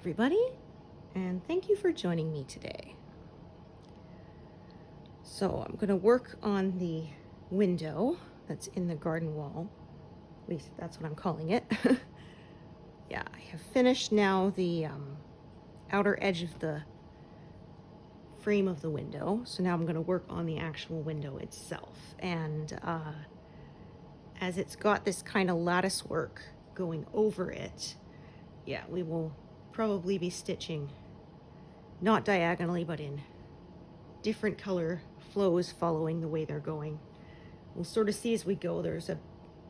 everybody, and thank you for joining me today. So I'm going to work on the window that's in the garden wall. At least that's what I'm calling it. Yeah, I have finished now the outer edge of the frame of the window. So now I'm going to work on the actual window itself. And as it's got this kind of lattice work going over it, yeah, we will probably be stitching not diagonally, but in different color flows following the way they're going. We'll sort of see as we go. There's a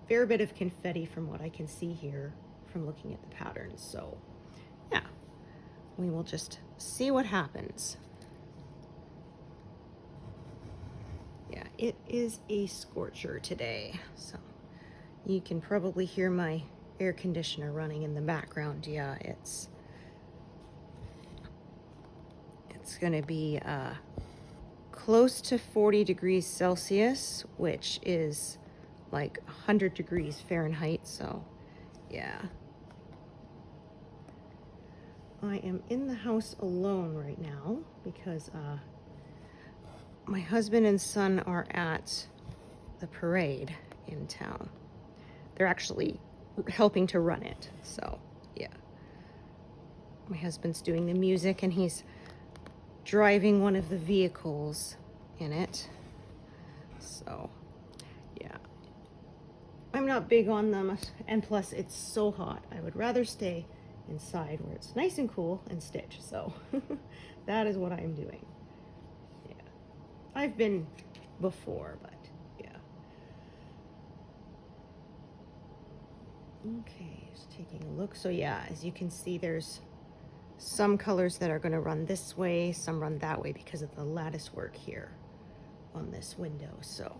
fair bit of confetti from what I can see here from looking at the patterns. So yeah, we will just see what happens. Yeah, it is a scorcher today. So you can probably hear my air conditioner running in the background. Yeah, it's going to be close to 40 degrees Celsius, which is like 100 degrees Fahrenheit. So yeah, I am in the house alone right now because my husband and son are at the parade in town. They're actually helping to run it. So yeah, my husband's doing the music and he's driving one of the vehicles in it. So yeah, I'm not big on them, and plus it's so hot. I would rather stay inside where it's nice and cool and stitch. So that is what I'm doing. Yeah, I've been before, but yeah. Okay, just taking a look. So yeah, as you can see, there's some colors that are going to run this way, some run that way because of the lattice work here on this window. So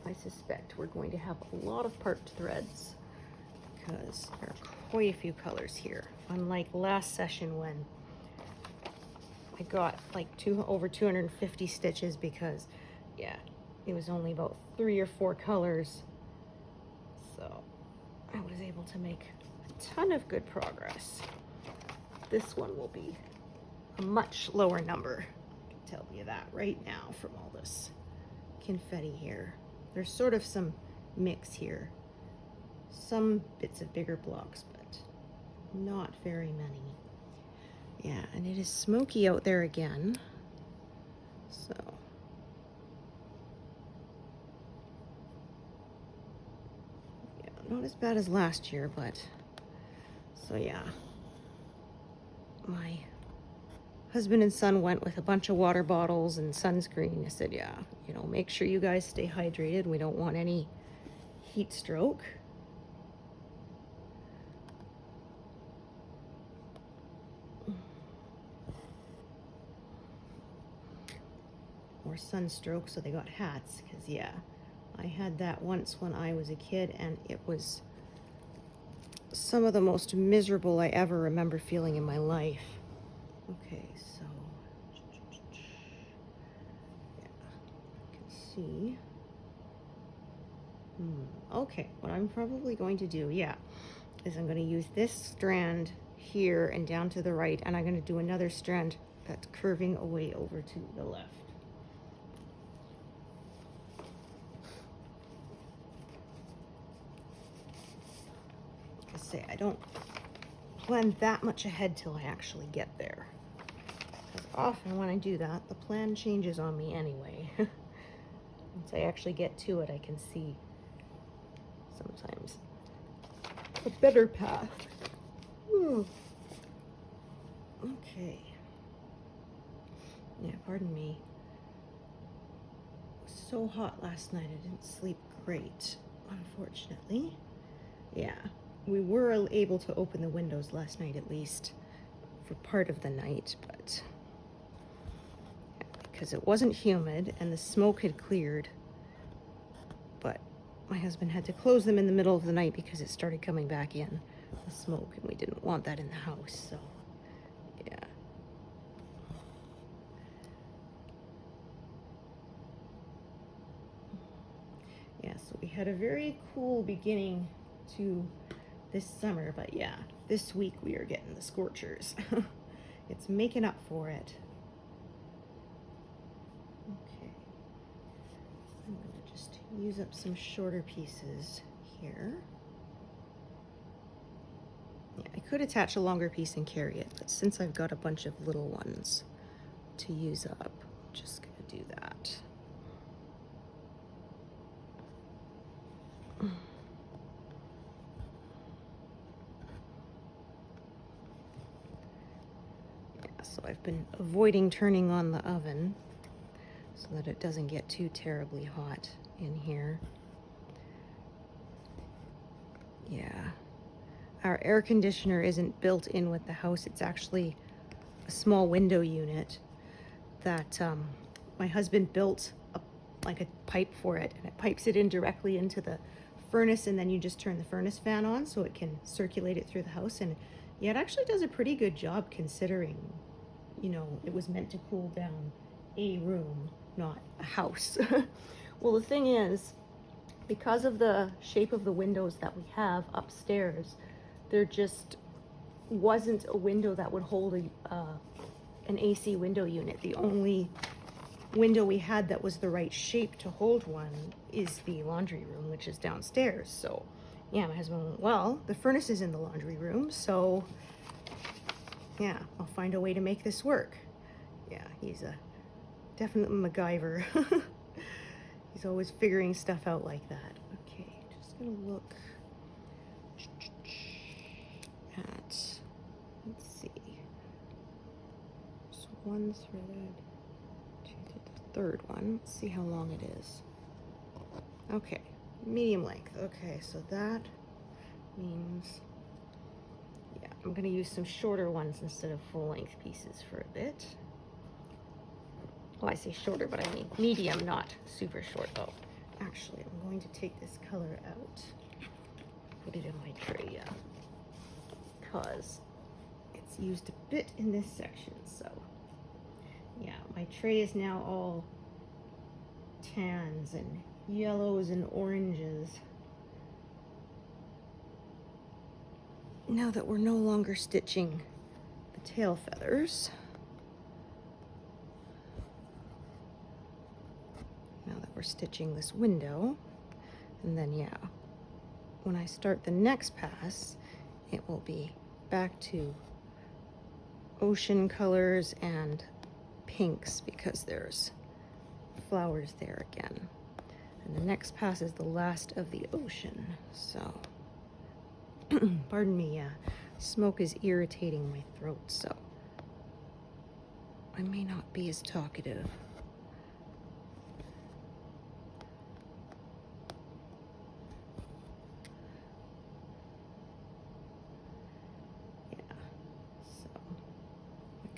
I suspect we're going to have a lot of part threads because there are quite a few colors here. Unlike last session when I got like over 250 stitches because yeah, it was only about 3 or 4 colors. So I was able to make a ton of good progress. This one will be a much lower number. I can tell you that right now from all this confetti here. There's sort of some mix here. Some bits of bigger blocks, but not very many. Yeah, and it is smoky out there again. So yeah, not as bad as last year, but so yeah. My husband and son went with a bunch of water bottles and sunscreen. I said, yeah, you know, make sure you guys stay hydrated. We don't want any heat stroke. Or sunstroke, so they got hats, because yeah, I had that once when I was a kid, and it was some of the most miserable I ever remember feeling in my life. Okay, so yeah, I can see. Okay, what I'm probably going to do, yeah, is I'm going to use this strand here and down to the right, and I'm going to do another strand that's curving away over to the left. Say I don't plan that much ahead till I actually get there, because often when I do that, the plan changes on me anyway. Once I actually get to it, I can see sometimes a better path. Okay, yeah, pardon me. It was so hot last night, I didn't sleep great, unfortunately. Yeah, we were able to open the windows last night, at least for part of the night, but because it wasn't humid and the smoke had cleared, but my husband had to close them in the middle of the night because it started coming back in, the smoke, and we didn't want that in the house. So yeah, so we had a very cool beginning to this summer, but yeah, this week we are getting the scorchers. It's making up for it. Okay, I'm gonna just use up some shorter pieces here. Yeah, I could attach a longer piece and carry it, but since I've got a bunch of little ones to use up, I'm just gonna do that. Yeah, so I've been avoiding turning on the oven so that it doesn't get too terribly hot in here. Yeah. Our air conditioner isn't built in with the house. It's actually a small window unit that my husband built like a pipe for it, and it pipes it in directly into the furnace, and then you just turn the furnace fan on so it can circulate it through the house. And yeah, it actually does a pretty good job considering, you know, it was meant to cool down a room, not a house. Well, the thing is, because of the shape of the windows that we have upstairs, there just wasn't a window that would hold an AC window unit. The only window we had that was the right shape to hold one is the laundry room, which is downstairs. So yeah, my husband went, well, the furnace is in the laundry room, so yeah, I'll find a way to make this work. Yeah, he's a definite MacGyver. He's always figuring stuff out like that. Okay, just gonna look at, let's see, there's one thread, the third one. Let's see how long it is. Okay, medium length. Okay, so that means, yeah, I'm gonna use some shorter ones instead of full length pieces for a bit. Well, I say shorter, but I mean medium, not super short. Oh, actually, I'm going to take this color out, put it in my tray, yeah, because it's used a bit in this section. So yeah, my tray is now all tans and yellows and oranges. Now that we're no longer stitching the tail feathers, now that we're stitching this window, and then yeah, when I start the next pass, it will be back to ocean colors and pinks because there's flowers there again. And the next pass is the last of the ocean. So, pardon me, smoke is irritating my throat, so I may not be as talkative.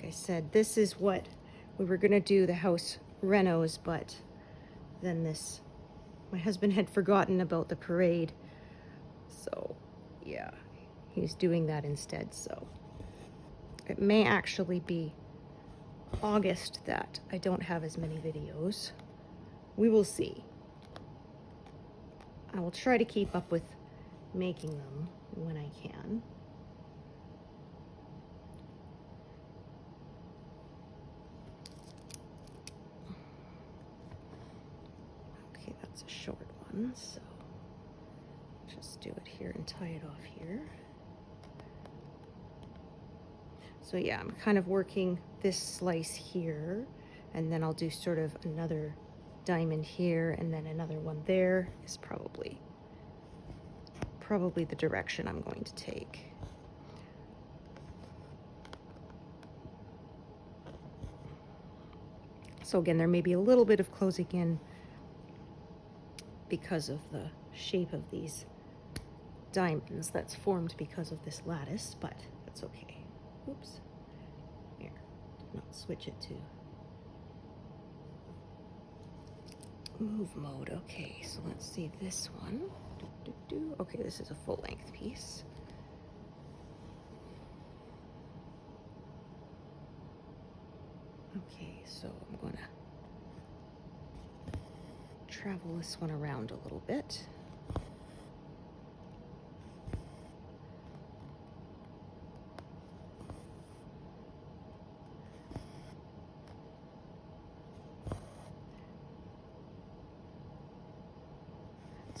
I said, this is what we were gonna do, the house renos, but then my husband had forgotten about the parade, so yeah, he's doing that instead. So it may actually be August that I don't have as many videos. We will see. I will try to keep up with making them when I can. That's a short one, so just do it here and tie it off here. So yeah, I'm kind of working this slice here, and then I'll do sort of another diamond here and then another one there is probably the direction I'm going to take. So again, there may be a little bit of closing in because of the shape of these diamonds that's formed because of this lattice, but that's okay. Oops. Here, not switch it to move mode. Okay, so let's see this one. Okay, this is a full length piece. Okay, so I'm gonna travel this one around a little bit.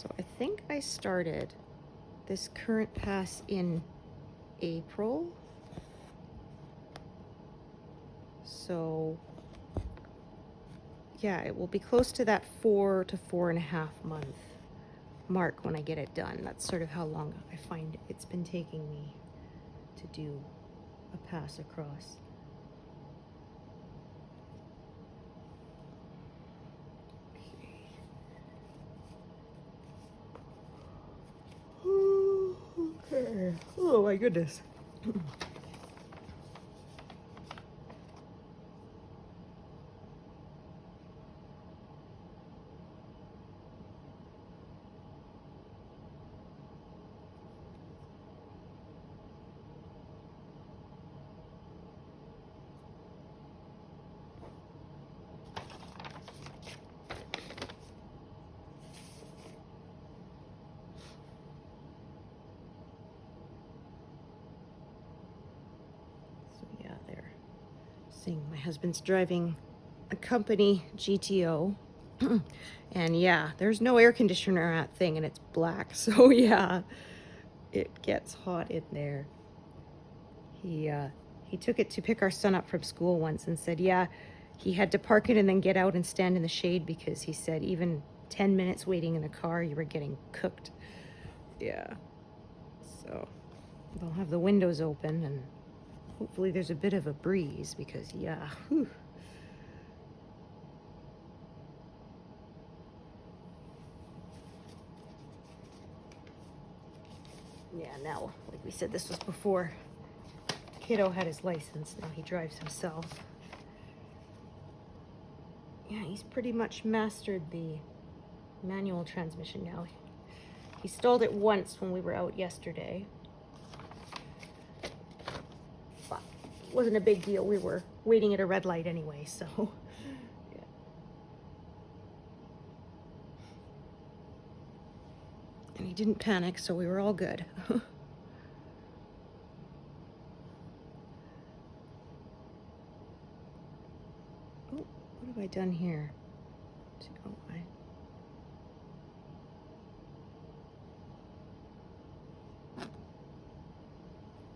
So I think I started this current pass in April. So yeah, it will be close to that 4 to 4.5 month mark when I get it done. That's sort of how long I find it's been taking me to do a pass across. Okay. Oh my goodness. Seeing my husband's driving a company GTO. And yeah, there's no air conditioner on that thing and it's black. So yeah, it gets hot in there. He took it to pick our son up from school once and said, yeah, he had to park it and then get out and stand in the shade because he said even 10 minutes waiting in the car, you were getting cooked. Yeah. So they'll have the windows open and hopefully there's a bit of a breeze because, yeah, whew. Yeah, now, like we said, this was before kiddo had his license. Now he drives himself. Yeah, he's pretty much mastered the manual transmission now. He stalled it once when we were out yesterday. But it wasn't a big deal. We were waiting at a red light anyway, so yeah. And he didn't panic, so we were all good. Oh, what have I done here? Oh,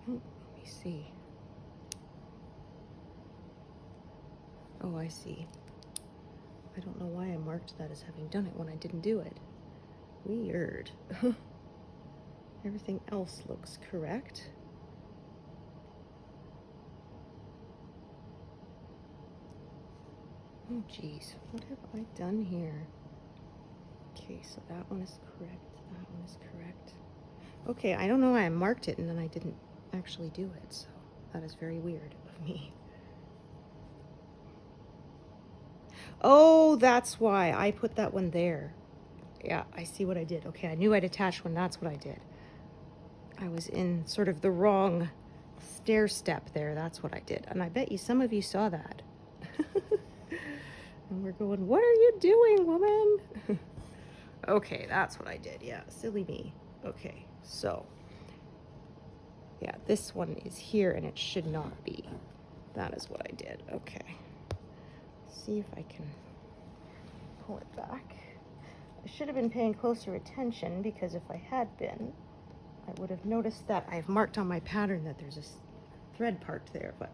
let me see. Oh, I see. I don't know why I marked that as having done it when I didn't do it. Weird. Everything else looks correct. Oh, geez. What have I done here? Okay, so that one is correct. That one is correct. Okay, I don't know why I marked it and then I didn't actually do it, so that is very weird of me. Oh, that's why I put that one there. Yeah, I see what I did. Okay, I knew I'd attach one. That's what I did. I was in sort of the wrong stair step there. That's what I did. And I bet you some of you saw that. And we're going, what are you doing, woman? Okay, that's what I did. Yeah, silly me. Okay, so yeah, this one is here and it should not be. That is what I did. Okay. See if I can pull it back. I should have been paying closer attention because if I had been, I would have noticed that I've marked on my pattern that there's a thread parked there, but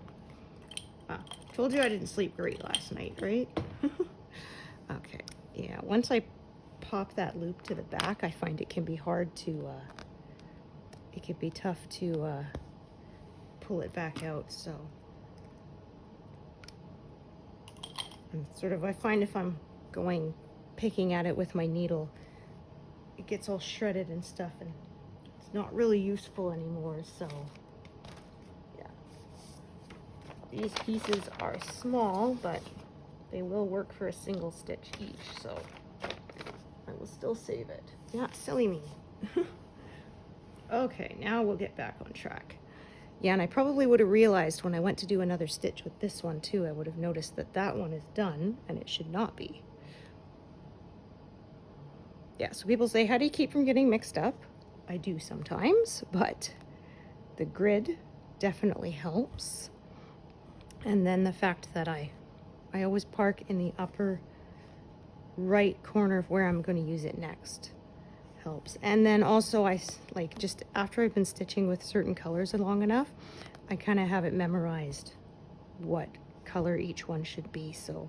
told you I didn't sleep great last night, right? Okay, yeah, once I pop that loop to the back, I find it can be hard to, it can be tough to pull it back out, so. And sort of, I find if I'm picking at it with my needle, it gets all shredded and stuff, and it's not really useful anymore, so. These pieces are small, but they will work for a single stitch each, so I will still save it. Yeah, silly me. Okay, now we'll get back on track. Yeah, and I probably would have realized when I went to do another stitch with this one too, I would have noticed that that one is done and it should not be. Yeah, so people say, how do you keep from getting mixed up? I do sometimes, but the grid definitely helps. And then the fact that I always park in the upper right corner of where I'm going to use it next. helps. And then also like just after I've been stitching with certain colors long enough, I kind of have it memorized what color each one should be. So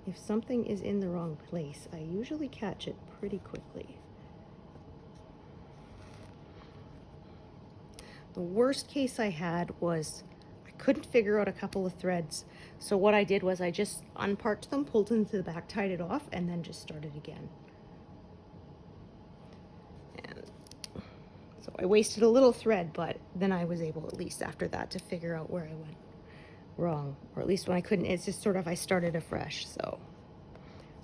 if something is in the wrong place, I usually catch it pretty quickly. The worst case I had was I couldn't figure out a couple of threads. So what I did was I just unparked them, pulled them to the back, tied it off, and then just started again. And so I wasted a little thread, but then I was able, at least after that, to figure out where I went wrong. Or at least when I couldn't, it's just sort of, I started afresh. So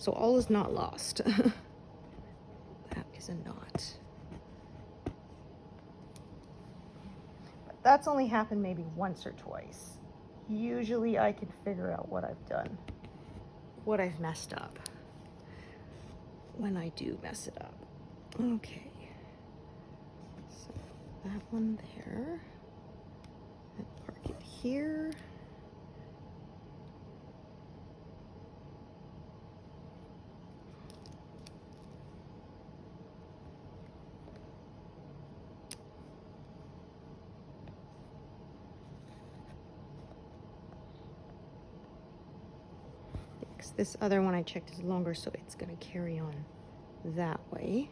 all is not lost. That is a knot. That's only happened maybe once or twice. Usually I can figure out what I've done, what I've messed up, when I do mess it up. Okay, so that one there, and park it here. This other one I checked is longer, so it's going to carry on that way.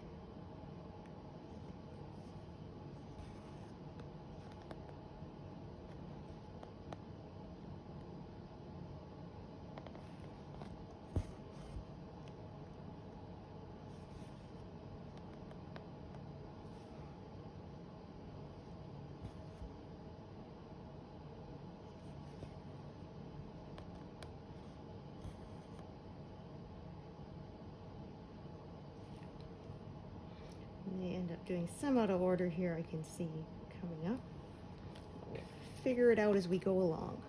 They end up doing some out of order here, I can see coming up. We'll figure it out as we go along.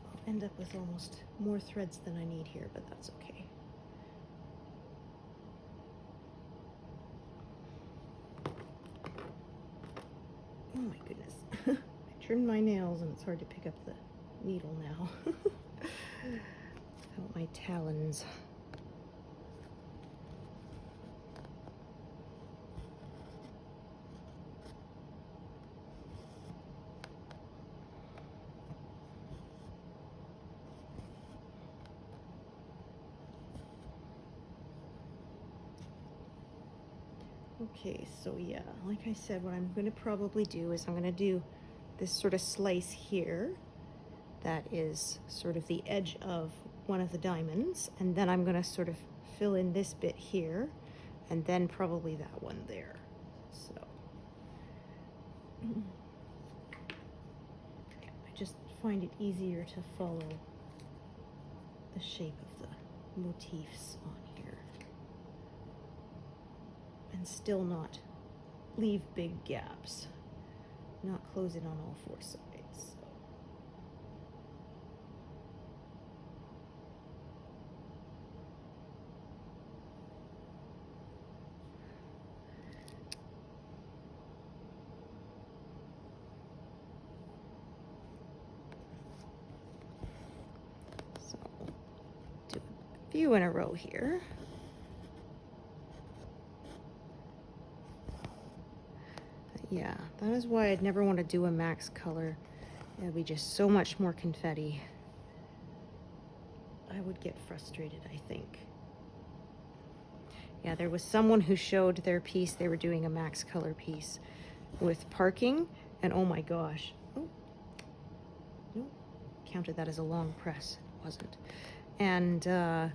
I'll end up with almost more threads than I need here, but that's okay. Oh my goodness. I trimmed my nails and it's hard to pick up the needle now. Without my talons. Okay, so yeah, like I said, what I'm going to probably do is I'm going to do this sort of slice here that is sort of the edge of one of the diamonds, and then I'm going to sort of fill in this bit here, and then probably that one there. So yeah, I just find it easier to follow the shape of the motifs on here and still not leave big gaps, not close it on all four sides. So do a few in a row here. Yeah, that is why I'd never want to do a max color. It would be just so much more confetti. I would get frustrated, I think. Yeah, there was someone who showed their piece. They were doing a max color piece with parking, and oh my gosh. Oh, no, counted that as a long press. It wasn't. And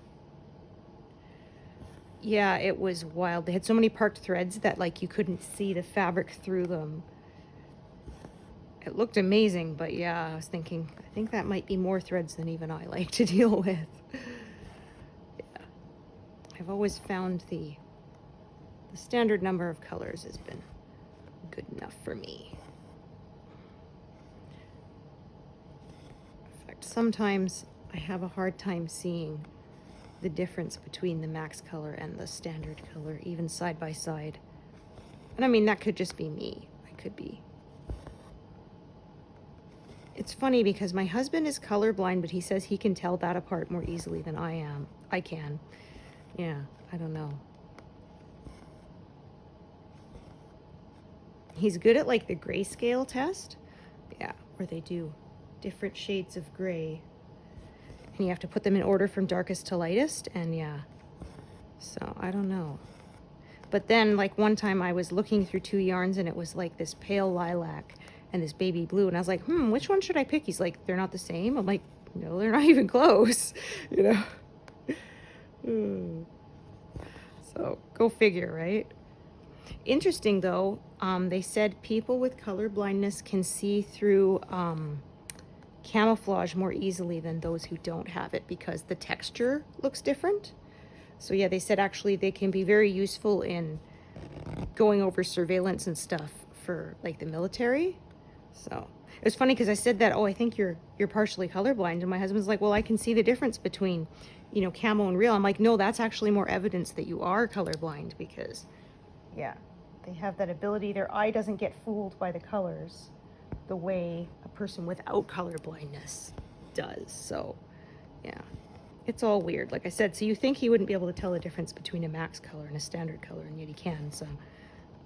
yeah, it was wild. They had so many parked threads that like you couldn't see the fabric through them. It looked amazing, but yeah, I was thinking, I think that might be more threads than even I like to deal with. Yeah. I've always found the standard number of colors has been good enough for me. In fact, sometimes I have a hard time seeing the difference between the max color and the standard color, even side by side. And I mean, that could just be me. I could be It's funny because my husband is colorblind, but he says he can tell that apart more easily than I am. I can. Yeah, I don't know. He's good at like the grayscale test. Yeah, where they do different shades of gray. And you have to put them in order from darkest to lightest. And yeah, so I don't know. But then like one time I was looking through two yarns and it was like this pale lilac and this baby blue. And I was like, which one should I pick? He's like, they're not the same. I'm like, no, they're not even close, you know? So go figure, right? Interesting though, they said people with color blindness can see through camouflage more easily than those who don't have it because the texture looks different. So yeah, they said actually they can be very useful in going over surveillance and stuff for like the military. So it was funny because I said that, oh, I think you're partially colorblind, and my husband's like, well, I can see the difference between, you know, camo and real. I'm like, no, that's actually more evidence that you are colorblind because, yeah, they have that ability. Their eye doesn't get fooled by the colors the way a person without color blindness does. So, yeah, it's all weird. Like I said, so you think he wouldn't be able to tell the difference between a max color and a standard color, and yet he can. So,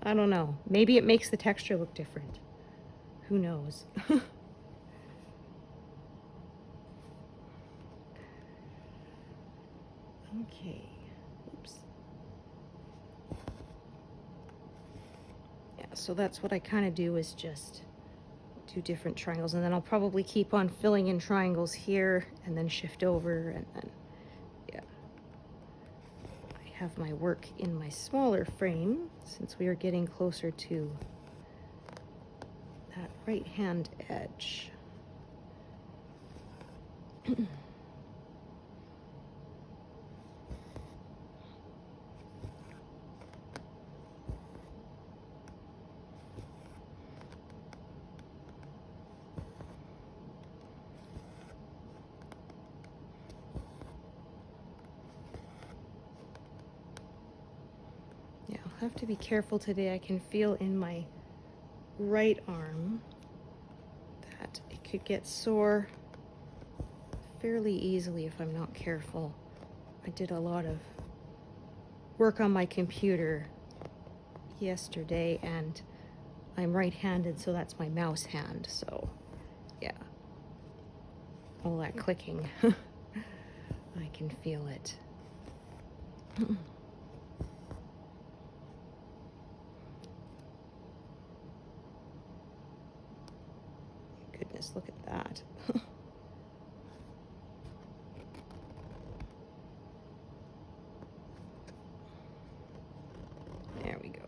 I don't know. Maybe it makes the texture look different. Who knows? Okay. Oops. Yeah, so that's what I kind of do is just do different triangles, and then I'll probably keep on filling in triangles here and then shift over, and then, yeah. I have my work in my smaller frame since we are getting closer to that right hand edge. Yeah, I'll have to be careful today. I can feel in my right arm that it could get sore fairly easily if I'm not careful. I did a lot of work on my computer yesterday, and I'm right-handed, so that's my mouse hand. So yeah, all that clicking, I can feel it. Goodness, look at that. There we go.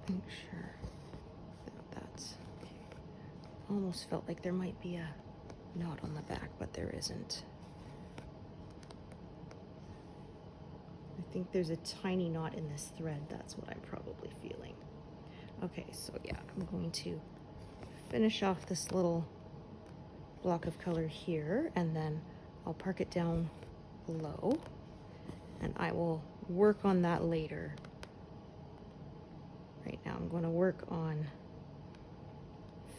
Make sure that that's okay. Almost felt like there might be a knot on the back, but there isn't. I think there's a tiny knot in this thread. That's what I'm probably feeling. Okay, so yeah, I'm going to finish off this little block of color here, and then I'll park it down below, and I will work on that later. Right now I'm going to work on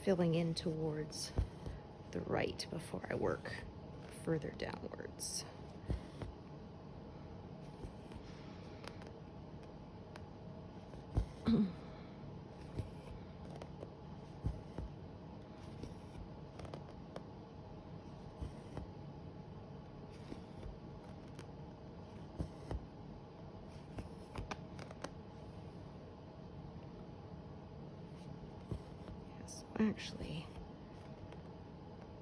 filling in towards the right before I work further downwards. Actually,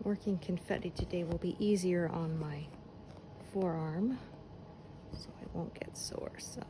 working confetti today will be easier on my forearm, so I won't get sore. So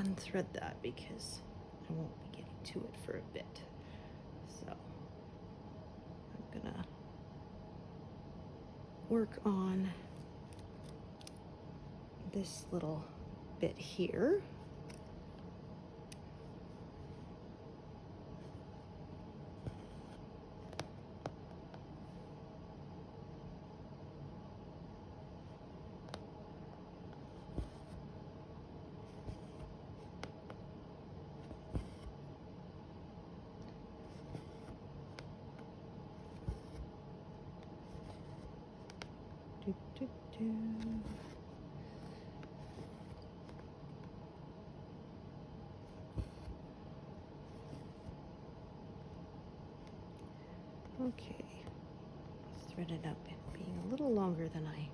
unthread that because I won't be getting to it for a bit. So I'm gonna work on this little bit here. Okay, thread it up, being a little longer than I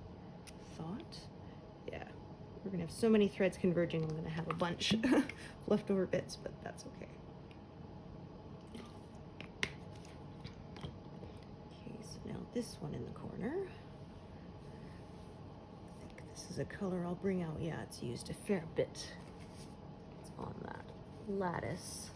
thought. Yeah, we're gonna have so many threads converging, I'm gonna have a bunch of leftover bits, but that's okay. Okay, so now this one in the corner. I think this is a color I'll bring out. Yeah, it's used a fair bit. It's on that lattice.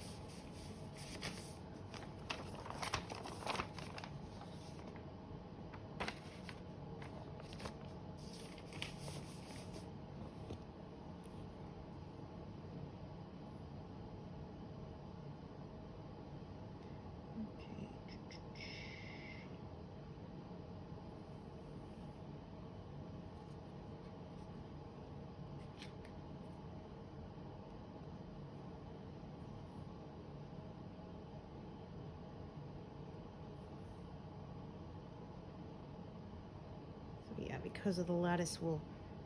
Yeah, because of the lattice will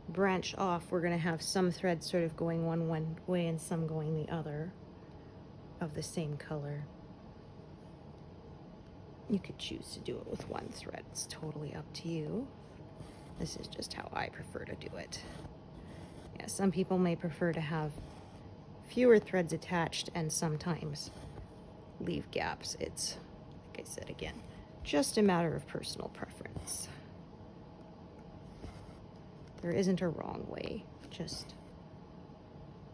branch off, we're going to have some threads sort of going one way and some going the other of the same color. You could choose to do it with one thread. It's totally up to you. This is just how I prefer to do it. Yeah, some people may prefer to have fewer threads attached and sometimes leave gaps. It's, like I said again, just a matter of personal preference. There isn't a wrong way, just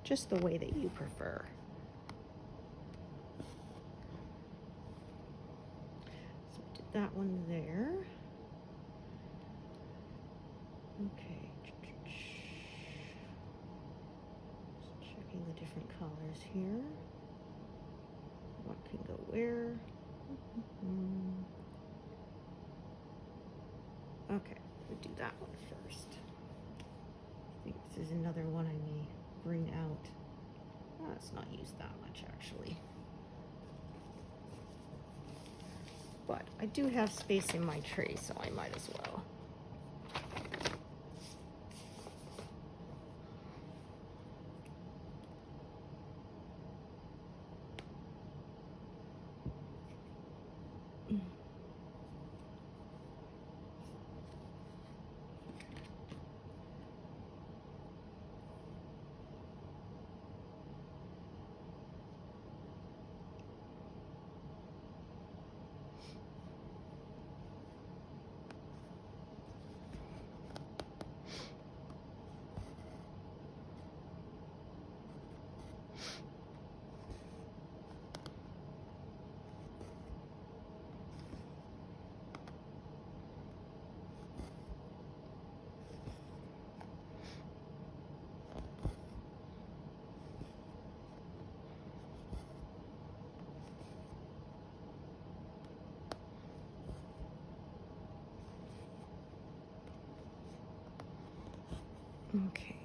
the way that you prefer. So we did that one there. Okay. Just checking the different colors here. What can go where? Okay, we'll do that one first. I think this is another one I may bring out. Oh, it's not used that much actually. But I do have space in my tray, so I might as well. Okay,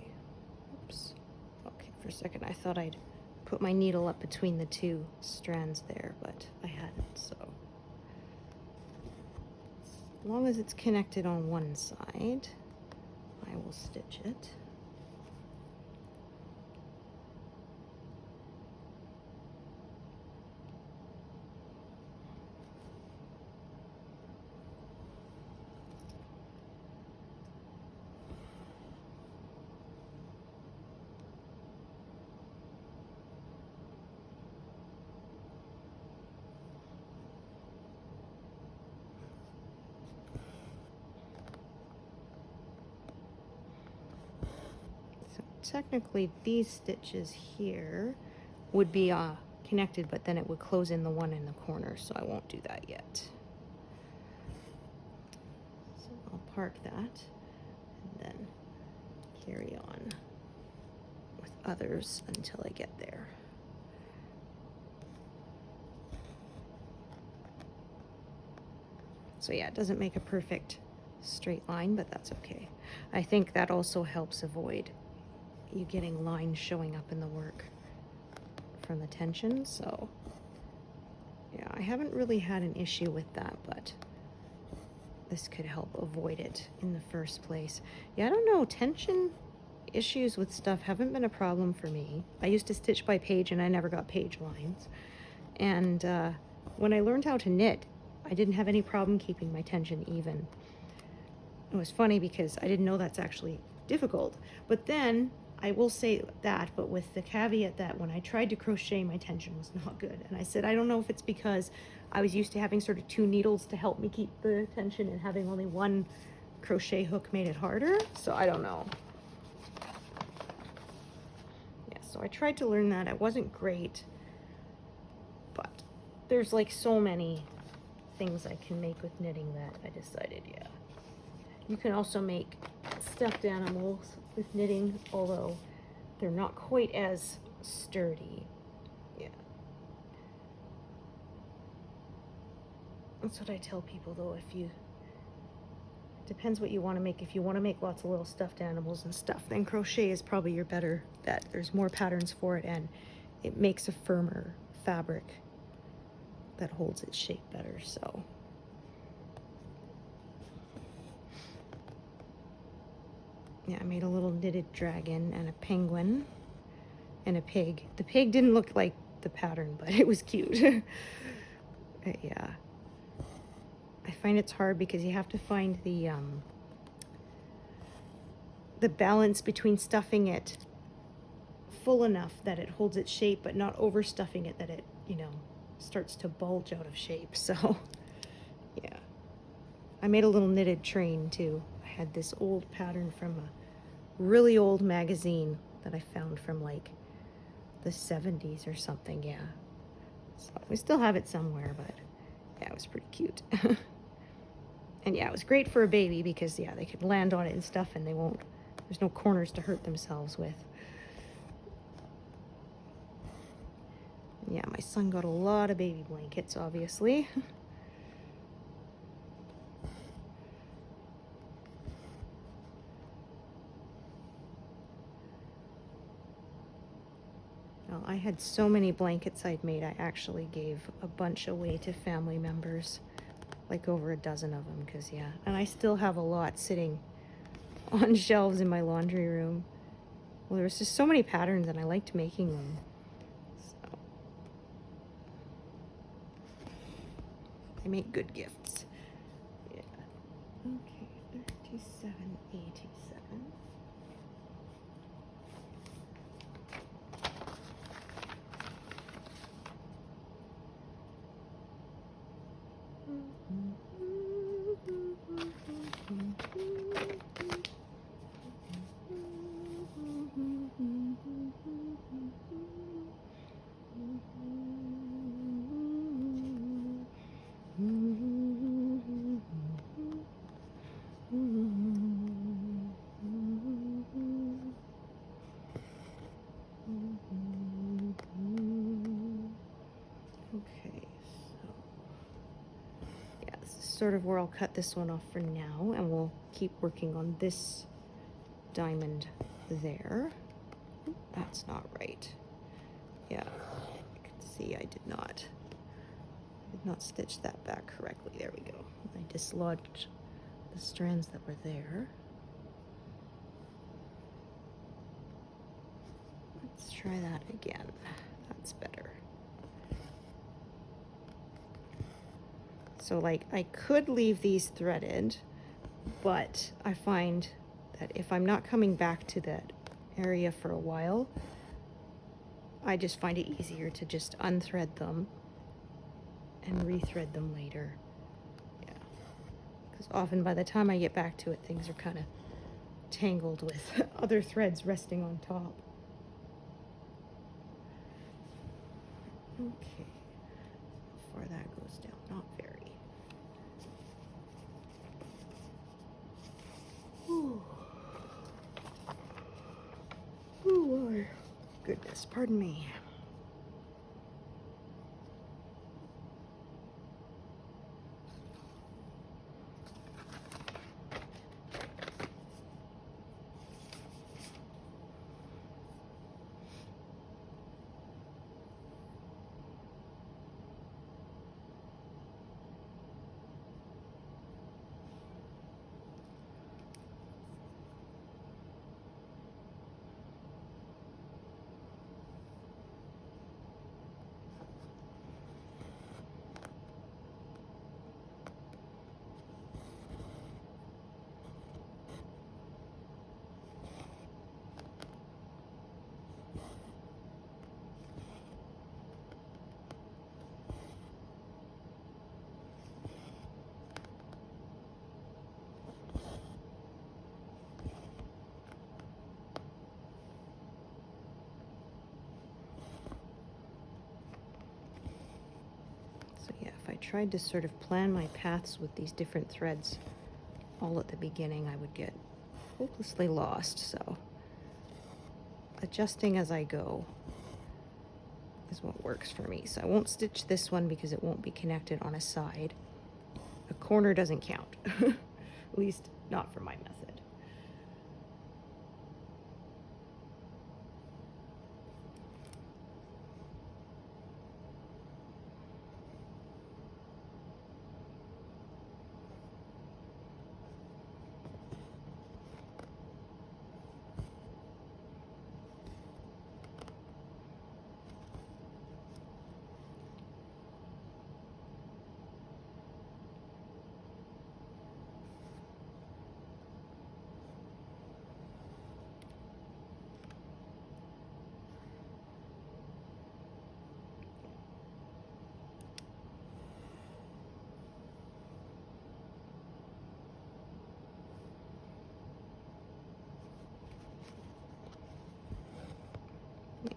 oops. Okay, for a second I thought I'd put my needle up between the two strands there, but I hadn't, so. As long as it's connected on one side, I will stitch it. technically these stitches here would be connected, but then it would close in the one in the corner, so I won't do that yet. So I'll park that and then carry on with others until I get there. So yeah, it doesn't make a perfect straight line, but that's okay. I think that also helps avoid you getting lines showing up in the work from the tension. So yeah, I haven't really had an issue with that, but this could help avoid it in the first place. Yeah, I don't know, tension issues with stuff haven't been a problem for me. I used to stitch by page and I never got page lines. And when I learned how to knit, I didn't have any problem keeping my tension even. It was funny because I didn't know that's actually difficult. But then, I will say that, but with the caveat that when I tried to crochet, my tension was not good. And I said, I don't know if it's because I was used to having sort of 2 needles to help me keep the tension, and having only 1 crochet hook made it harder. So I don't know. Yeah, so I tried to learn that. It wasn't great. But there's like so many things I can make with knitting that I decided, yeah. You can also make stuffed animals with knitting, although they're not quite as sturdy. Yeah. That's what I tell people though, depends what you want to make. If you want to make lots of little stuffed animals and stuff, then crochet is probably your better bet. There's more patterns for it, and it makes a firmer fabric that holds its shape better, so. Yeah, I made a little knitted dragon and a penguin and a pig. The pig didn't look like the pattern, but it was cute. But yeah. I find it's hard because you have to find the balance between stuffing it full enough that it holds its shape, but not overstuffing it that it, starts to bulge out of shape. So yeah, I made a little knitted train too. I had this old pattern from a really old magazine that I found from like the 70s or something. Yeah, so we still have it somewhere, but yeah, it was pretty cute. And yeah, it was great for a baby because yeah, they could land on it and stuff, and there's no corners to hurt themselves with. Yeah, my son got a lot of baby blankets, obviously. Well, I had so many blankets I'd made, I actually gave a bunch away to family members, like over a dozen of them, because yeah, and I still have a lot sitting on shelves in my laundry room. Well, there was just so many patterns, and I liked making them. I make good gifts. Yeah. Okay, 37.87. Sort of where I'll cut this one off for now, and we'll keep working on this diamond there. That's not right. Yeah, you can see I did not stitch that back correctly. There we go. I dislodged the strands that were there. Let's try that again. That's better. So like I could leave these threaded, but I find that if I'm not coming back to that area for a while, I just find it easier to just unthread them and rethread them later. Yeah, because often by the time I get back to it, things are kind of tangled with other threads resting on top. Okay, how far that goes down, not very. Ooh. Ooh, Lord. Goodness, pardon me. So yeah, if I tried to sort of plan my paths with these different threads all at the beginning, I would get hopelessly lost. So adjusting as I go is what works for me. So I won't stitch this one because it won't be connected on a side. A corner doesn't count, at least not for my method.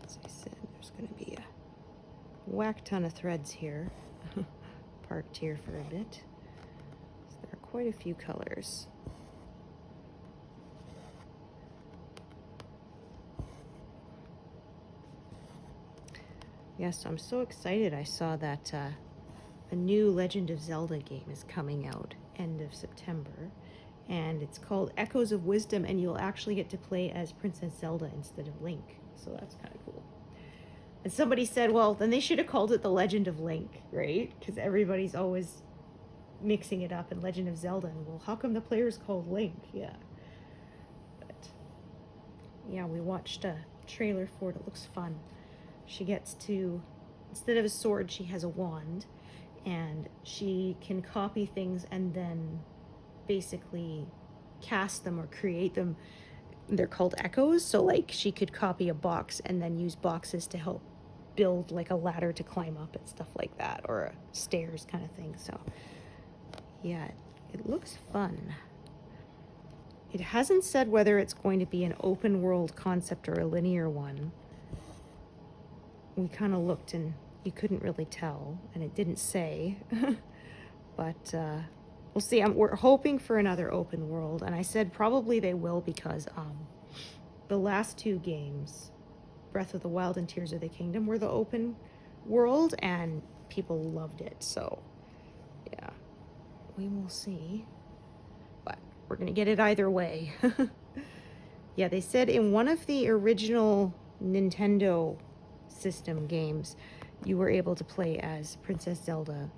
As I said, there's going to be a whack ton of threads here, parked here for a bit. So there are quite a few colors. Yes, I'm so excited. I saw that a new Legend of Zelda game is coming out end of September, and it's called Echoes of Wisdom, and you'll actually get to play as Princess Zelda instead of Link. So that's kind of cool. And somebody said, well, then they should have called it The Legend of Link, right? Because everybody's always mixing it up in Legend of Zelda. And well, how come the player's called Link? Yeah. But yeah, we watched a trailer for it. It looks fun. She gets to, instead of a sword, she has a wand. And she can copy things and then basically cast them or create them. They're called echoes, so like she could copy a box and then use boxes to help build like a ladder to climb up and stuff like that, or a stairs kind of thing. So yeah, it looks fun. It hasn't said whether it's going to be an open world concept or a linear one. We kind of looked and you couldn't really tell, and it didn't say. But we'll see. We're hoping for another open world, and I said probably they will because the last two games, Breath of the Wild and Tears of the Kingdom, were the open world, and people loved it. So, yeah, we will see. But we're going to get it either way. Yeah, they said in one of the original Nintendo system games, you were able to play as Princess Zelda,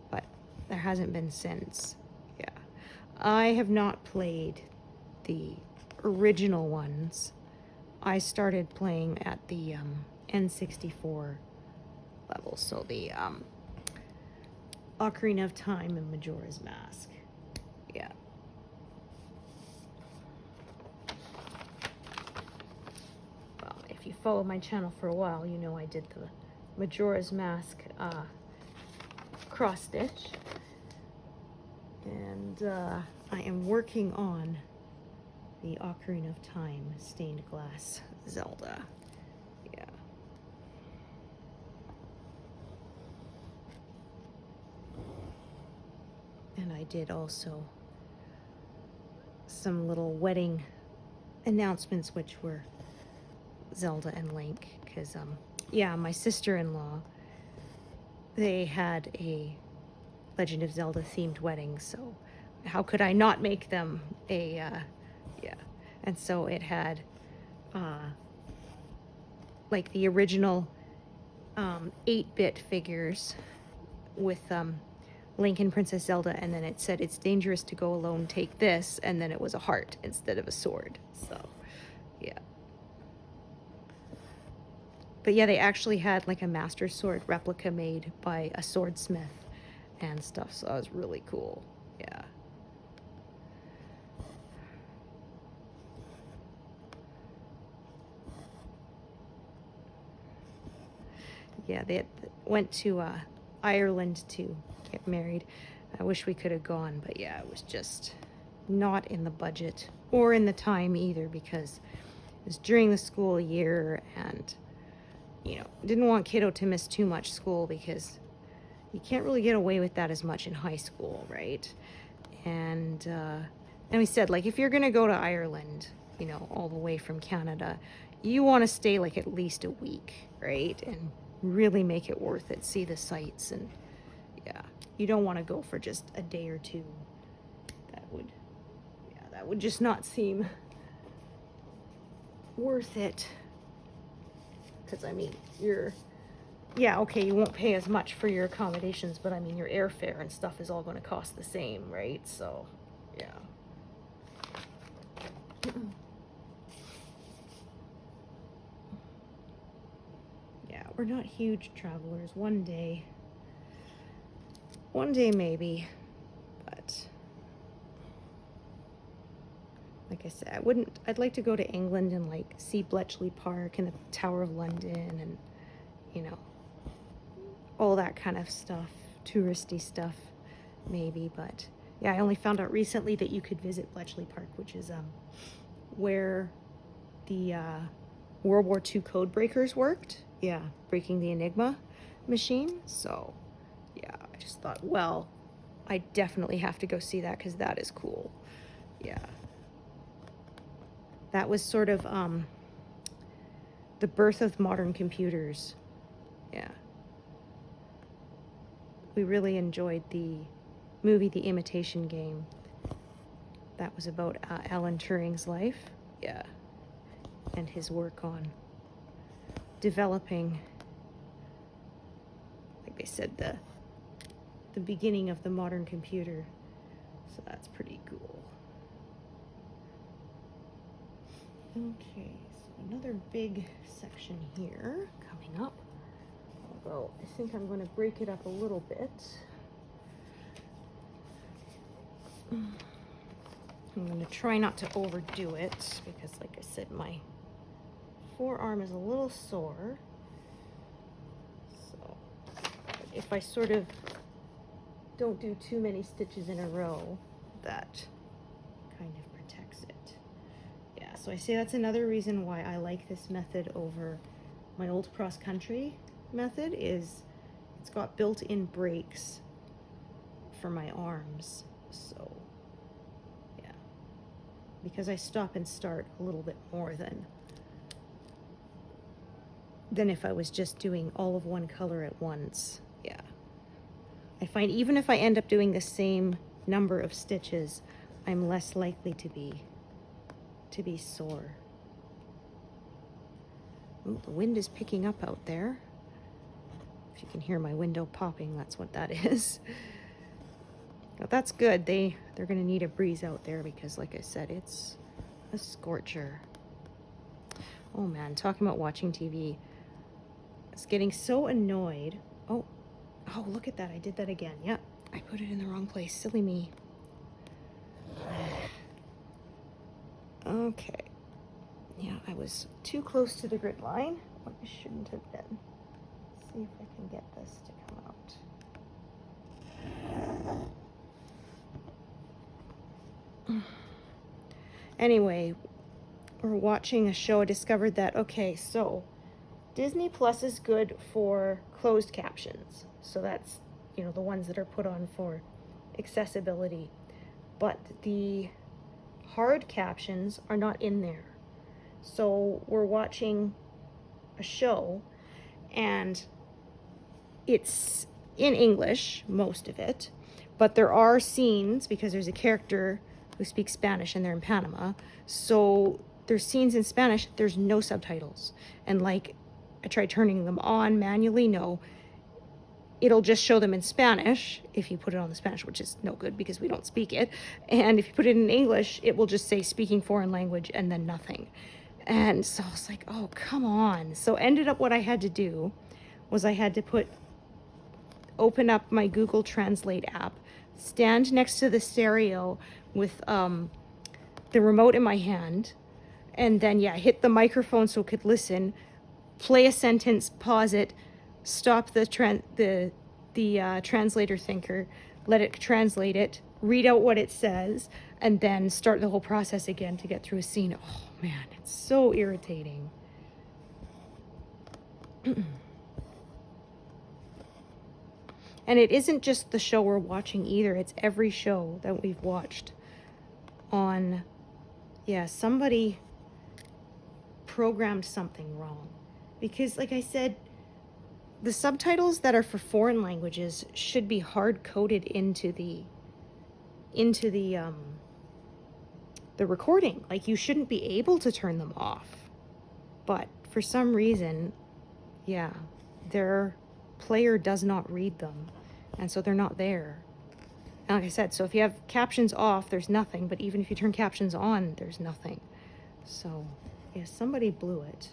but there hasn't been since. Yeah. I have not played the original ones. I started playing at the N64 level, so the Ocarina of Time and Majora's Mask. Yeah. Well, if you follow my channel for a while, you know I did the Majora's Mask cross stitch, and I am working on the Ocarina of Time stained glass Zelda. Yeah. And I did also some little wedding announcements, which were Zelda and Link, because yeah, my sister-in-law, they had a Legend of Zelda themed wedding, so how could I not make them a yeah. And so it had like the original 8-bit figures with Link and Princess Zelda, and then it said, "It's dangerous to go alone, take this," and then it was a heart instead of a sword. So yeah. But yeah, they actually had like a Master Sword replica made by a swordsmith and stuff, so that was really cool. Yeah. Yeah, they went to Ireland to get married. I wish we could have gone, but yeah, it was just not in the budget or in the time either, because it was during the school year, and you know, didn't want kiddo to miss too much school, because you can't really get away with that as much in high school, right? And we said, like, if you're gonna go to Ireland, you know, all the way from Canada, you want to stay like at least a week, right? And really make it worth it, see the sights. And yeah, you don't want to go for just a day or two. That would just not seem worth it. Because I mean, yeah, okay, you won't pay as much for your accommodations, but I mean, your airfare and stuff is all going to cost the same, right? So yeah. Yeah, we're not huge travelers. One day maybe, but like I said, I'd like to go to England and like see Bletchley Park and the Tower of London and, you know, all that kind of stuff, touristy stuff maybe. But yeah, I only found out recently that you could visit Bletchley Park, which is where the World War II code breakers worked. Yeah, breaking the Enigma machine. So yeah, I just thought, well, I definitely have to go see that, because that is cool. Yeah. That was sort of the birth of modern computers. Yeah. We really enjoyed the movie The Imitation Game. That was about Alan Turing's life. Yeah. And his work on developing, like they said, the beginning of the modern computer. So that's pretty cool. Okay, so another big section here coming up. Although I think I'm going to break it up a little bit. I'm going to try not to overdo it, because like I said, my forearm is a little sore. So if I sort of don't do too many stitches in a row, that kind of protects it. Yeah, so I say that's another reason why I like this method over my old cross-country method, is it's got built-in brakes for my arms. So yeah, because I stop and start a little bit more than if I was just doing all of one color at once. Yeah, I find even if I end up doing the same number of stitches, I'm less likely to be sore. Ooh, the wind is picking up out there. If you can hear my window popping, that's what that is. But that's good. They're going to need a breeze out there, because like I said, it's a scorcher. Oh man, talking about watching TV. I was getting so annoyed. Oh, look at that. I did that again. Yep, I put it in the wrong place. Silly me. Okay. Yeah, I was too close to the grid line. I shouldn't have been. Let's see if I can get this to come out. Anyway, we're watching a show. I discovered that, okay, so Disney Plus is good for closed captions. So that's, you know, the ones that are put on for accessibility. But the hard captions are not in there. So we're watching a show and it's in English, most of it, but there are scenes because there's a character who speaks Spanish and they're in Panama. So there's scenes in Spanish, there's no subtitles. And like, I tried turning them on manually, no. It'll just show them in Spanish if you put it on the Spanish, which is no good because we don't speak it. And if you put it in English, it will just say speaking foreign language and then nothing. And so I was like, oh, come on. So ended up what I had to do was I had to open up my Google Translate app, stand next to the stereo with the remote in my hand, and then, yeah, hit the microphone so it could listen, play a sentence, pause it, stop the translator thinker, let it translate it, read out what it says, and then start the whole process again to get through a scene. Oh man, it's so irritating. And it isn't just the show we're watching either. It's every show that we've watched on, yeah, somebody programmed something wrong. Because like I said, the subtitles that are for foreign languages should be hard-coded into the recording. Like, you shouldn't be able to turn them off. But for some reason, yeah, their player does not read them. And so they're not there. And like I said, so if you have captions off, there's nothing. But even if you turn captions on, there's nothing. So, yeah, somebody blew it.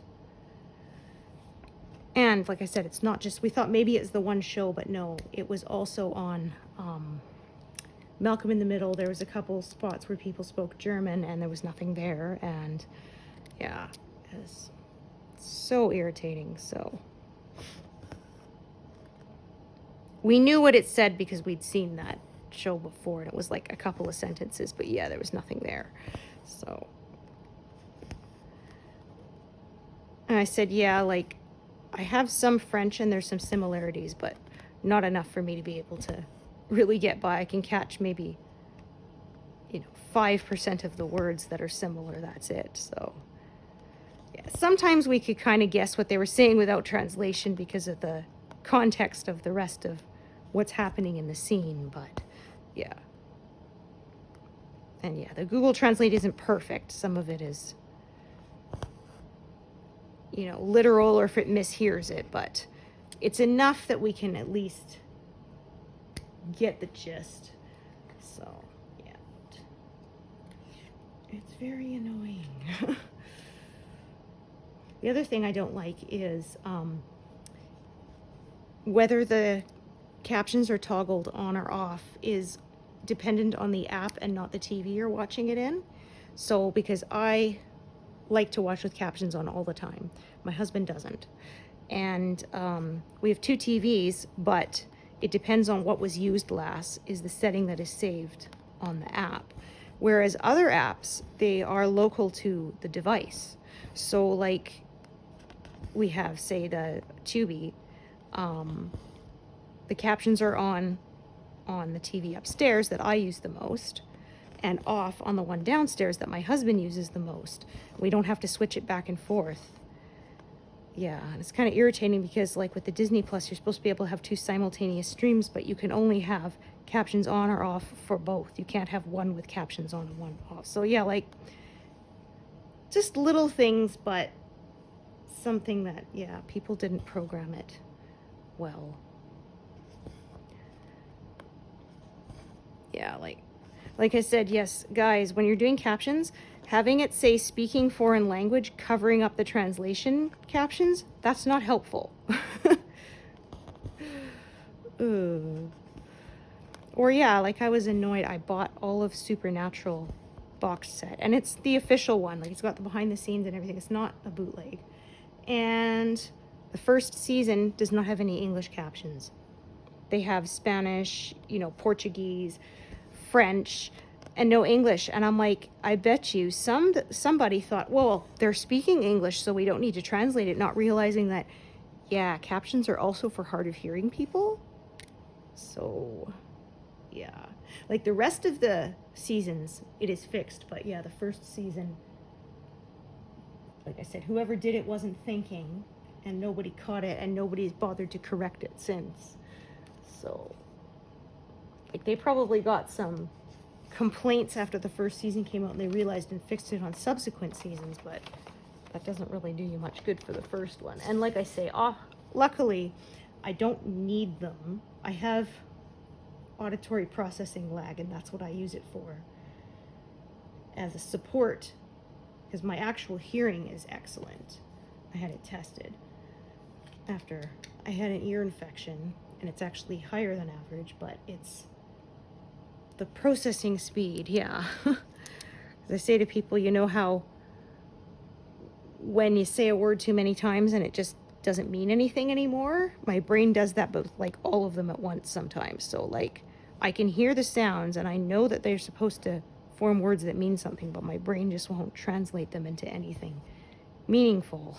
And like I said, it's not just, we thought maybe it's the one show, but no, it was also on Malcolm in the Middle. There was a couple spots where people spoke German and there was nothing there. And yeah, it was so irritating. So we knew what it said because we'd seen that show before and it was like a couple of sentences, but yeah, there was nothing there. So, and I said, yeah, like, I have some French and there's some similarities, but not enough for me to be able to really get by. I can catch maybe, 5% of the words that are similar. That's it. So, yeah, sometimes we could kind of guess what they were saying without translation because of the context of the rest of what's happening in the scene. But, yeah. And, yeah, the Google Translate isn't perfect. Some of it is, literal, or if it mishears it, but it's enough that we can at least get the gist. So, yeah. It's very annoying. The other thing I don't like is whether the captions are toggled on or off is dependent on the app and not the TV you're watching it in. So, because I like to watch with captions on all the time. My husband doesn't. And we have 2 TVs, but it depends on what was used last is the setting that is saved on the app. Whereas other apps, they are local to the device. So like we have, say, the Tubi, the captions are on the TV upstairs that I use the most, and off on the one downstairs that my husband uses the most. We don't have to switch it back and forth. Yeah, and it's kind of irritating because like with the Disney Plus, you're supposed to be able to have 2 simultaneous streams, but you can only have captions on or off for both. You can't have one with captions on and one off. So yeah, like just little things, but something that, yeah, people didn't program it well. Yeah, like I said, yes, guys, when you're doing captions, having it say speaking foreign language covering up the translation captions, that's not helpful. Or yeah, like I was annoyed. I bought all of Supernatural box set, and it's the official one. Like it's got the behind the scenes and everything. It's not a bootleg. And the first season does not have any English captions. They have Spanish, Portuguese, French, and no English. And I'm like, I bet you somebody thought, well, they're speaking English, so we don't need to translate it, not realizing that, yeah, captions are also for hard of hearing people. So, yeah. Like the rest of the seasons, it is fixed. But yeah, the first season, like I said, whoever did it wasn't thinking, and nobody caught it, and nobody's bothered to correct it since. So, like, they probably got some complaints after the first season came out and they realized and fixed it on subsequent seasons, but that doesn't really do you much good for the first one. And like I say, luckily I don't need them. I have auditory processing lag, and that's what I use it for, as a support, because my actual hearing is excellent. I had it tested after I had an ear infection, and it's actually higher than average, but it's the processing speed, yeah. As I say to people, you know how when you say a word too many times and it just doesn't mean anything anymore? My brain does that, but like all of them at once sometimes. So like I can hear the sounds and I know that they're supposed to form words that mean something, but my brain just won't translate them into anything meaningful.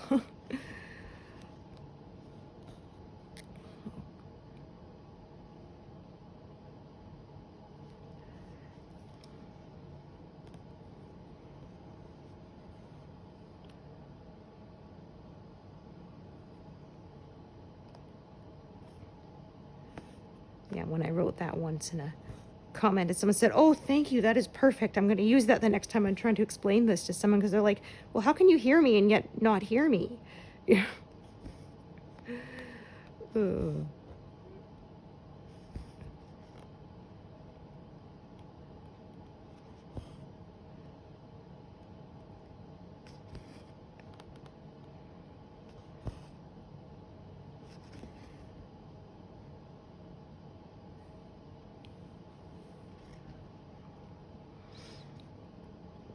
Yeah, when I wrote that once in a comment, someone said, oh, thank you, that is perfect. I'm going to use that the next time I'm trying to explain this to someone, because they're like, well, how can you hear me and yet not hear me? Yeah.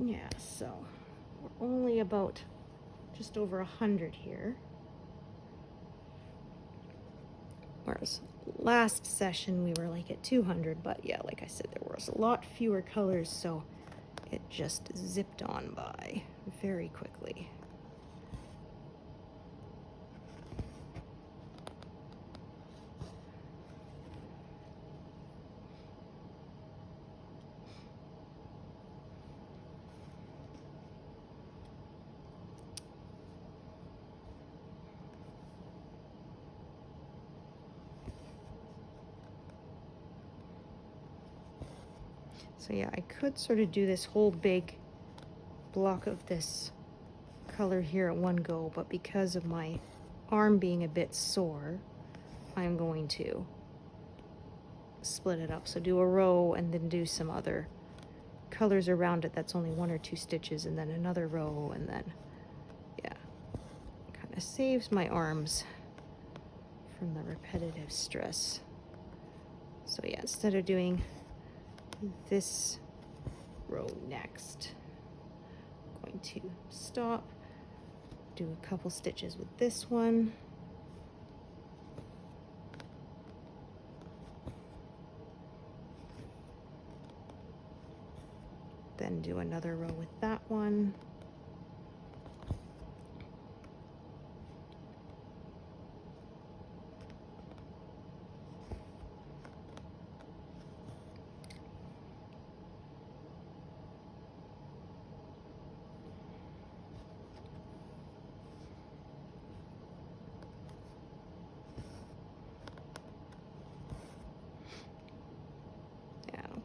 Yeah, so we're only about just over 100 here. Whereas last session we were like at 200, but yeah, like I said, there was a lot fewer colors, so it just zipped on by very quickly. So yeah, I could sort of do this whole big block of this color here at one go, but because of my arm being a bit sore, I'm going to split it up. So do a row and then do some other colors around it that's only 1 or 2 stitches, and then another row, and then, yeah, kind of saves my arms from the repetitive stress. So yeah, instead of doing this row next, I'm going to stop, do a couple stitches with this one, then do another row with that one,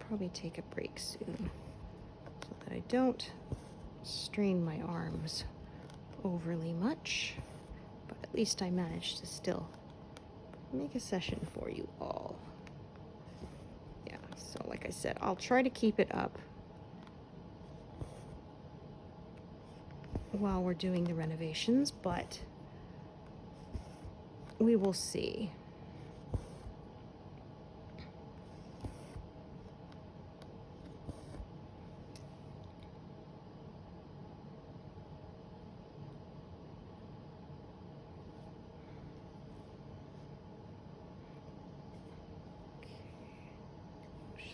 probably take a break soon so that I don't strain my arms overly much, but at least I managed to still make a session for you all. Yeah, so like I said, I'll try to keep it up while we're doing the renovations, but we will see.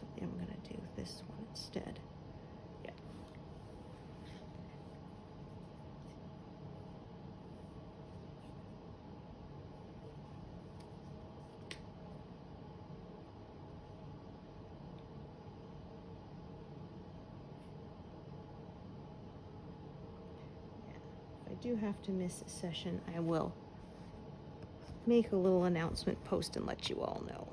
Actually, I'm going to do this one instead. Yeah. If I do have to miss a session, I will make a little announcement post and let you all know.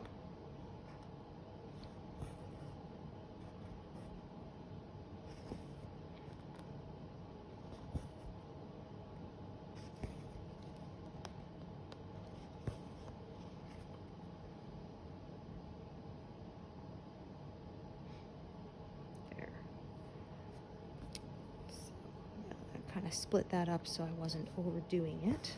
Kind of split that up so I wasn't overdoing it.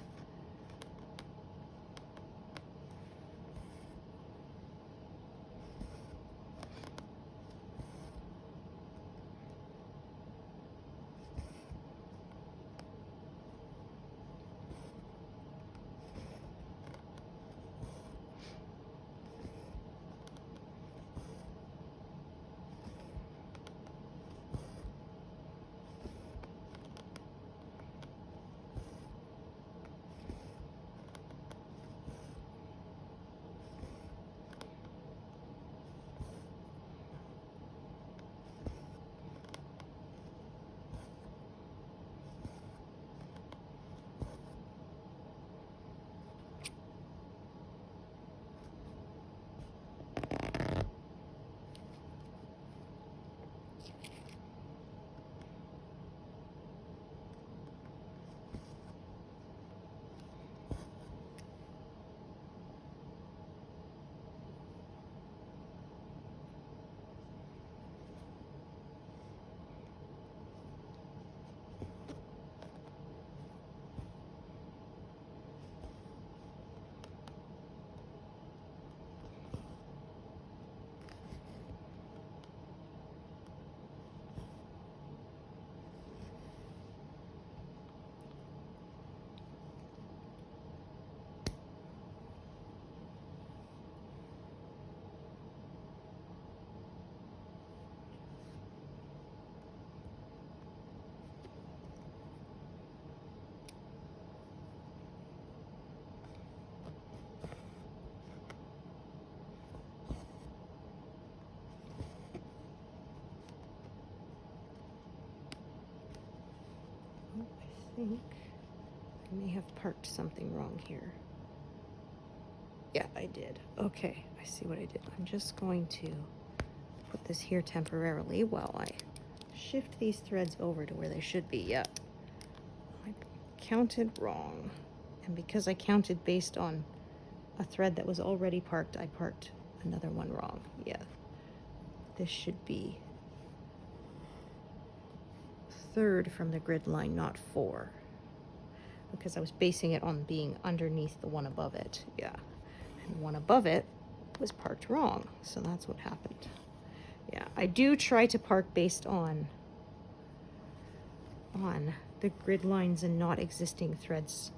I think I may have parked something wrong here. Yeah, I did. Okay, I see what I did. I'm just going to put this here temporarily while I shift these threads over to where they should be. Yeah, I counted wrong. And because I counted based on a thread that was already parked, I parked another one wrong. Yeah, this should be 3rd from the grid line, not 4, because I was basing it on being underneath the one above it. Yeah, and the one above it was parked wrong, so that's what happened. Yeah, I do try to park based on the grid lines and not existing threads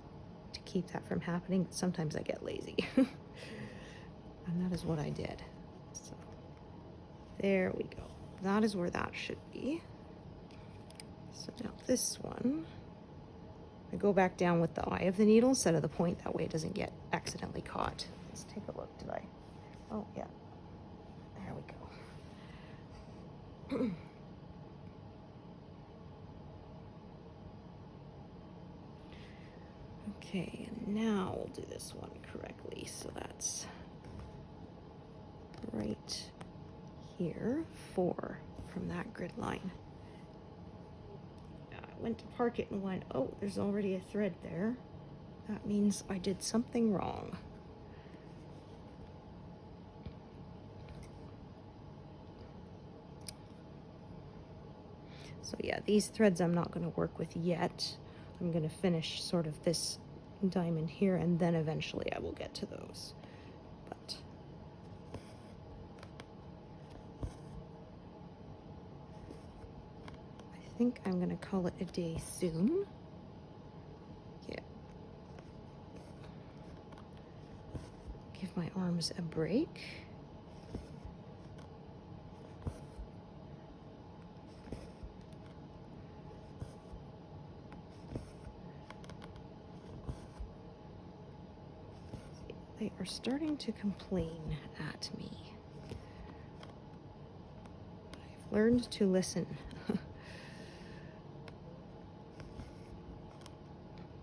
to keep that from happening. Sometimes I get lazy. And that is what I did. So there we go. That is where that should be. So now this one, I go back down with the eye of the needle instead of the point. That way it doesn't get accidentally caught. Let's take a look. Did I? Oh, yeah. There we go. Okay, and now we'll do this one correctly. So that's right here, 4 from that grid line. I went to park it and went, oh, there's already a thread there. That means I did something wrong. So yeah, these threads I'm not going to work with yet. I'm going to finish sort of this diamond here, and then eventually I will get to those. But I think I'm going to call it a day soon. Yeah. Give my arms a break. are starting to complain at me. I've learned to listen.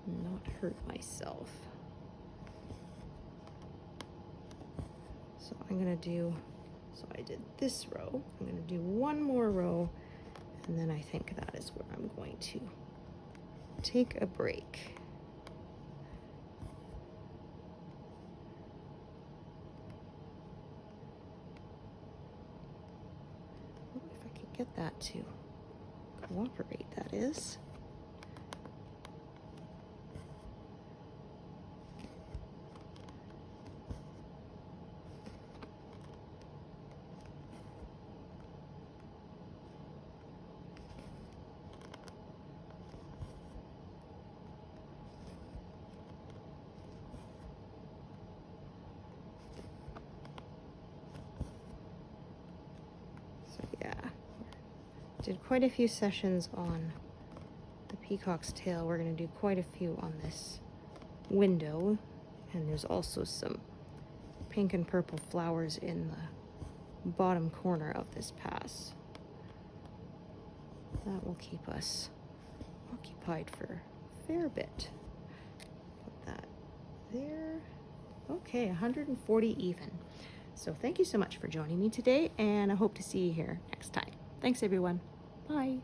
Not hurt myself. So I'm gonna do, so I did this row. I'm gonna do one more row, and then I think that is where I'm going to take a break. If I can get that to cooperate, that is. Yeah, did quite a few sessions on the peacock's tail. We're going to do quite a few on this window, and there's also some pink and purple flowers in the bottom corner of this pass. That will keep us occupied for a fair bit. Put that there. Okay, 140 even. So thank you so much for joining me today, and I hope to see you here next time. Thanks, everyone. Bye.